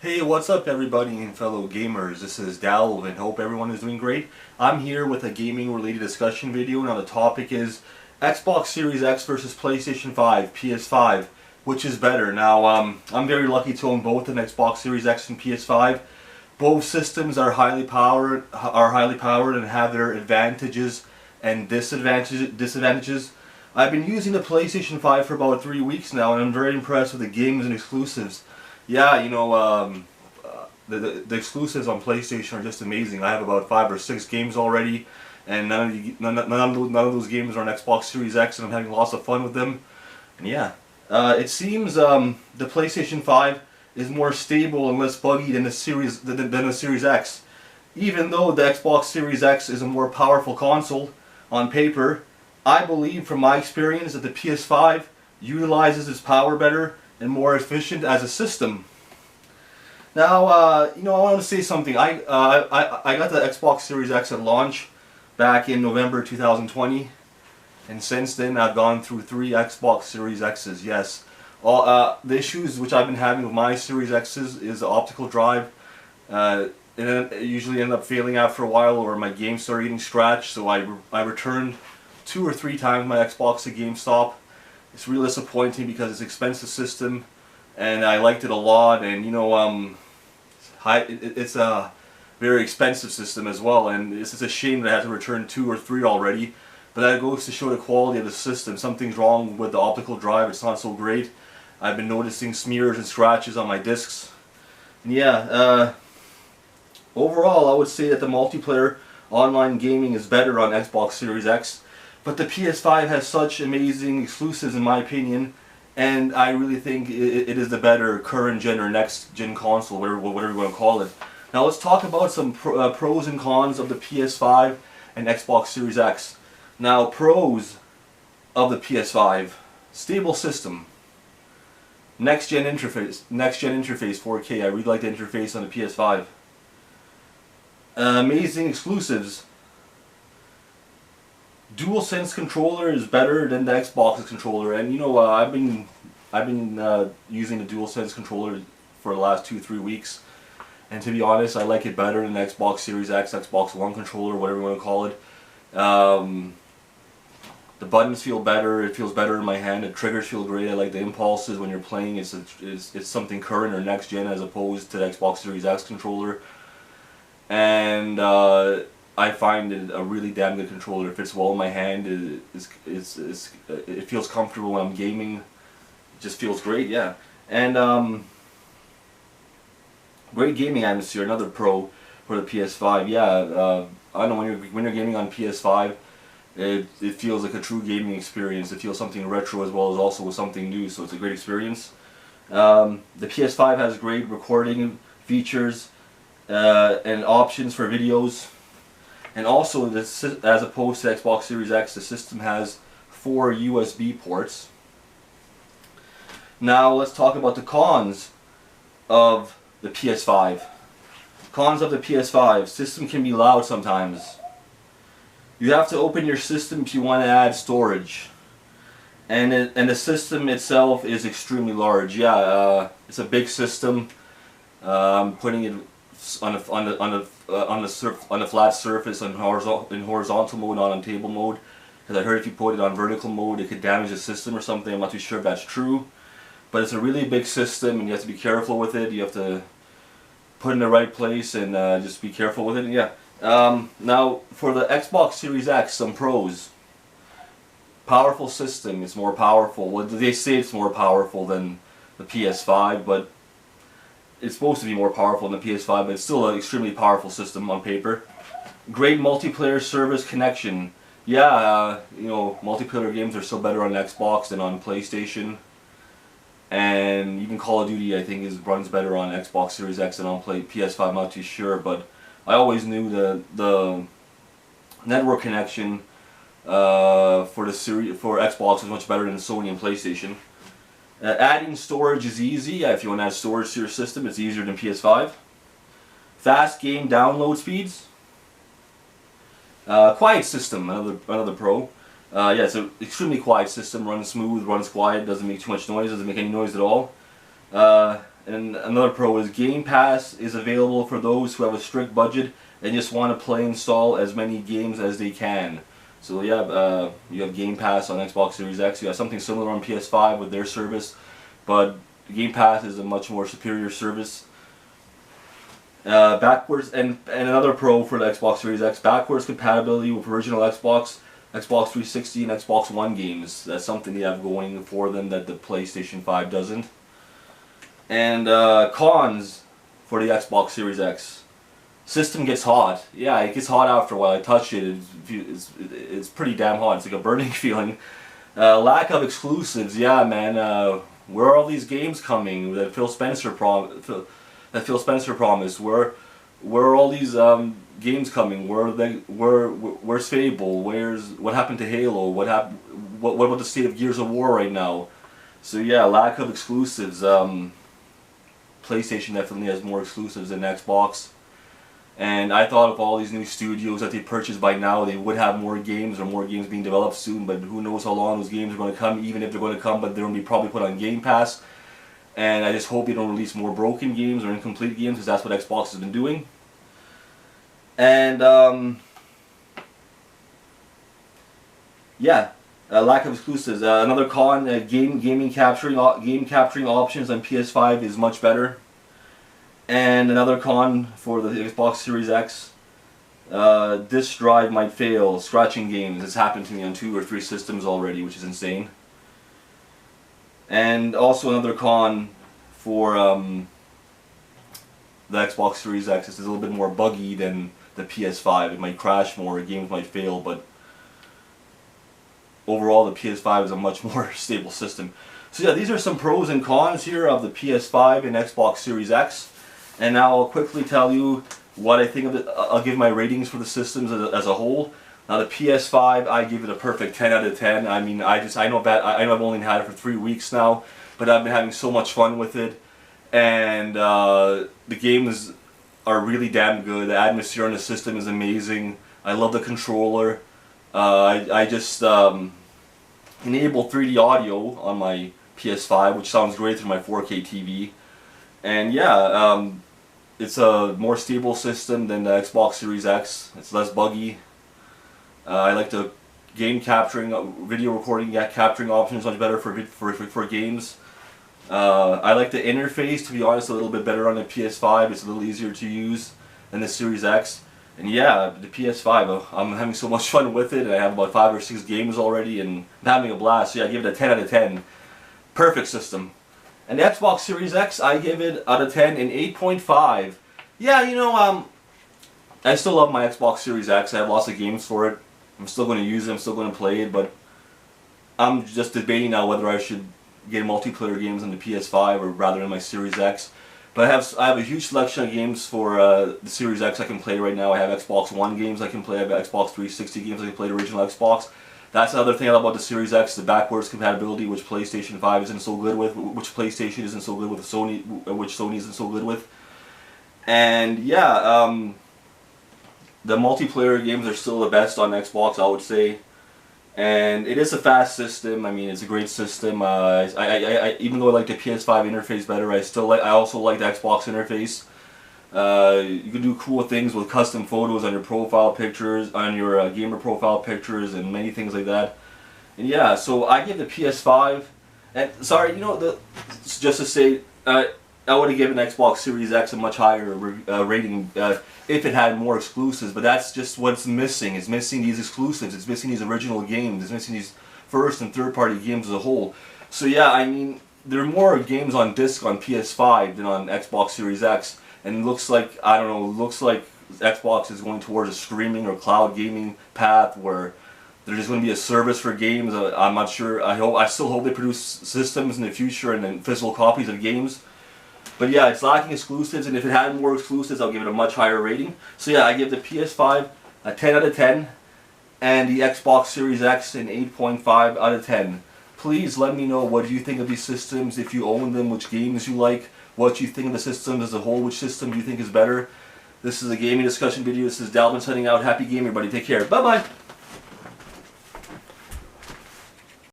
Hey, what's up everybody and fellow gamers? This is Dalv and hope everyone is doing great. I'm here with a gaming related discussion video. Now the topic is Xbox Series X versus PlayStation 5, PS5. Which is better? Now I'm very lucky to own both an Xbox Series X and PS5. Both systems are highly powered and have their advantages and disadvantages. I've been using the PlayStation 5 for about 3 weeks now and I'm very impressed with the games and exclusives. Yeah, you know, the exclusives on PlayStation are just amazing. I have about 5 or 6 games already, and none of those games are on Xbox Series X, and I'm having lots of fun with them. And yeah, it seems the PlayStation 5 is more stable and less buggy than the Series X. Even though the Xbox Series X is a more powerful console on paper, I believe from my experience that the PS5 utilizes its power better and more efficient as a system. Now, you know, I want to say something. I got the Xbox Series X at launch back in November 2020, and since then I've gone through 3 Xbox Series X's. Yes, all the issues which I've been having with my Series X's is the optical drive. And it usually end up failing after a while, or my games start getting scratched. So I returned 2 or 3 times my Xbox to GameStop. It's really disappointing because it's an expensive system, and I liked it a lot. And you know, it's a very expensive system as well, and it's just a shame that I had to return 2 or 3 already. But that goes to show the quality of the system. Something's wrong with the optical drive. It's not so great. I've been noticing smears and scratches on my discs. And yeah, overall, I would say that the multiplayer online gaming is better on Xbox Series X. But the PS5 has such amazing exclusives in my opinion, and I really think it is the better current gen or next gen console, whatever you want to call it. Now let's talk about some pros and cons of the PS5 and Xbox Series X. Now, pros of the PS5: stable system, next gen interface 4K. I really like the interface on the PS5. Amazing exclusives. DualSense controller is better than the Xbox controller, and you know, I've been using the DualSense controller for the last 2-3 weeks, and to be honest, I like it better than the Xbox Series X, Xbox One controller, whatever you want to call it. The buttons feel better. It feels better in my hand. The triggers feel great. I like the impulses when you're playing. It's something current or next gen as opposed to the Xbox Series X controller, and I find it a really damn good controller. It fits well in my hand. It feels comfortable when I'm gaming. It just feels great, yeah. And great gaming atmosphere, another pro for the PS5. Yeah, I know when you're gaming on PS5, it feels like a true gaming experience. It feels something retro as well as also something new, so it's a great experience. The PS5 has great recording features and options for videos. And also, as opposed to Xbox Series X, the system has 4 USB ports. Now let's talk about the cons of the PS5. Cons of the PS5: system can be loud sometimes. You have to open your system if you want to add storage. And the system itself is extremely large. Yeah, it's a big system. I'm putting it on a flat surface in horizontal mode, not on table mode, because I heard if you put it on vertical mode it could damage the system or something. I'm not too sure if that's true, but it's a really big system and you have to be careful with it. You have to put it in the right place and just be careful with it. And yeah. Now for the Xbox Series X, some pros: powerful system. It's more powerful. Well, they say it's more powerful than the PS5, but it's supposed to be more powerful than the PS5, but it's still an extremely powerful system on paper. Great multiplayer service connection. Yeah, you know, multiplayer games are still better on Xbox than on PlayStation. And even Call of Duty, I think, runs better on Xbox Series X than on PS5. I'm not too sure, but I always knew the network connection for Xbox is much better than Sony and PlayStation. Adding storage is easy. If you want to add storage to your system, it's easier than PS5. Fast game download speeds. Quiet system, another pro. Yeah, it's an extremely quiet system. Runs smooth, runs quiet, doesn't make too much noise, doesn't make any noise at all. And another pro is Game Pass is available for those who have a strict budget and just want to play and install as many games as they can. So yeah, you have Game Pass on Xbox Series X. You have something similar on PS5 with their service, but Game Pass is a much more superior service. Backwards and another pro for the Xbox Series X, backwards compatibility with original Xbox 360 and Xbox One games. That's something they have going for them that the PlayStation 5 doesn't. And cons for the Xbox Series X. System gets hot. Yeah, it gets hot after a while. I touch it. It's pretty damn hot. It's like a burning feeling. Lack of exclusives. Yeah, man. Where are all these games coming that Phil Spencer promised? Where are all these games coming? Where's Fable? What happened to Halo? What about the state of Gears of War right now? So yeah, lack of exclusives. PlayStation definitely has more exclusives than Xbox. And I thought of all these new studios that they purchased by now, they would have more games or more games being developed soon, but who knows how long those games are going to come, even if they're going to come, but they're going to be probably put on Game Pass. And I just hope they don't release more broken games or incomplete games, because that's what Xbox has been doing. And yeah, lack of exclusives. Another con: game capturing options on PS5 is much better. And another con for the Xbox Series X: disk drive might fail, scratching games. It's happened to me on 2 or 3 systems already, which is insane. And also another con for the Xbox Series X is a little bit more buggy than the PS5. It might crash more, games might fail, but overall the PS5 is a much more stable system. So yeah, these are some pros and cons here of the PS5 and Xbox Series X. And now I'll quickly tell you what I think of it. I'll give my ratings for the systems as a whole. Now the PS5, I give it a perfect 10 out of 10. I mean, I know I've only had it for 3 weeks now, but I've been having so much fun with it. And the games are really damn good. The atmosphere in the system is amazing. I love the controller. I just enabled 3D audio on my PS5, which sounds great through my 4K TV. And yeah, it's a more stable system than the Xbox Series X. It's less buggy. I like the game capturing, video recording, capturing options much better for games. I like the interface, to be honest, a little bit better on the PS5. It's a little easier to use than the Series X. And yeah, the PS5, I'm having so much fun with it. I have about 5 or 6 games already, and I'm having a blast. So yeah, I give it a 10 out of 10. Perfect system. And the Xbox Series X, I give it out of 10 an 8.5. Yeah, you know, I still love my Xbox Series X. I have lots of games for it. I'm still going to use it. I'm still going to play it. But I'm just debating now whether I should get multiplayer games on the PS5 or rather in my Series X. But I have a huge selection of games for the Series X I can play right now. I have Xbox One games I can play. I have Xbox 360 games I can play, the original Xbox. That's another thing I love about the Series X, the backwards compatibility, which PlayStation 5 isn't so good with, which PlayStation isn't so good with, Sony, which Sony isn't so good with. And yeah, the multiplayer games are still the best on Xbox, I would say. And it is a fast system. I mean, it's a great system. Even though I like the PS5 interface better, I also like the Xbox interface. You can do cool things with custom photos on your profile pictures, on your gamer profile pictures, and many things like that. And yeah, so I give the PS5, and sorry, you know, just to say, I would have given Xbox Series X a much higher rating if it had more exclusives, but that's just what's missing. It's missing these exclusives, it's missing these original games, it's missing these first and third party games as a whole. So yeah, I mean, there are more games on disc on PS5 than on Xbox Series X. And it looks like, I don't know, looks like Xbox is going towards a streaming or cloud gaming path where there's just going to be a service for games. I'm not sure. I still hope they produce systems in the future and then physical copies of games. But yeah, it's lacking exclusives, and if it had more exclusives, I'll give it a much higher rating. So yeah, I give the PS5 a 10 out of 10, and the Xbox Series X an 8.5 out of 10. Please let me know what you think of these systems, if you own them, which games you like, what you think of the systems as a whole, which system you think is better. This is a gaming discussion video. This is Dalvin signing out. Happy gaming, everybody. Take care. Bye-bye.